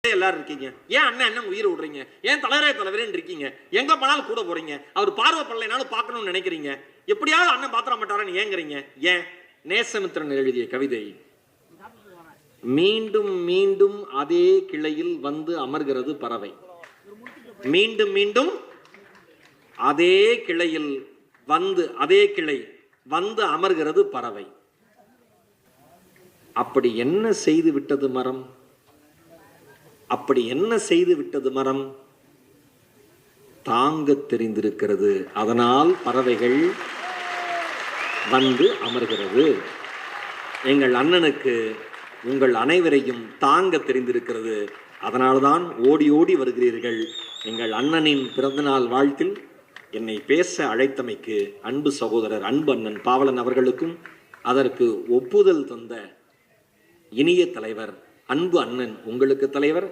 எல்லாரும் இருக்கீங்க. ஏன் அண்ணன் அண்ணன் உயிரை விடுறீங்க? ஏன் தலைவரேன்னு இருக்கீங்க? எங்க போனாலும் கூட போறீங்க. அவர் பார்வை படலைனாலும் பார்க்கணும்னு நினைக்கிறீங்க. எப்படியாவது அண்ணன் பாத்திர மாட்டாரான்னு ஏங்குறீங்க. ஏன்? நேசமித்திரன் எழுதிய கவிதை. மீண்டும் மீண்டும் அதே கிளையில் வந்து அமர்கிறது பறவை. மீண்டும் மீண்டும் அதே கிளையில் வந்து அதே கிளை வந்து அமர்கிறது பறவை. அப்படி என்ன செய்து விட்டது மரம்? அப்படி என்ன செய்து விட்டது மரம்? தாங்க தெரிந்திருக்கிறது. அதனால் பறவைகள் வந்து அமர்கிறது. எங்கள் அண்ணனுக்கு உங்கள் அனைவரையும் தாங்க தெரிந்திருக்கிறது. அதனால்தான் ஓடி ஓடி வருகிறீர்கள். எங்கள் அண்ணனின் பிறந்தநாள் வாழ்த்தில் என்னை பேச அழைத்தமைக்கு அன்பு சகோதரர் அன்பு அண்ணன் பாவலன் அவர்களுக்கும் அதற்கு ஒப்புதல் தந்த இனிய தலைவர் அன்பு அண்ணன் உங்களுக்கு தலைவர்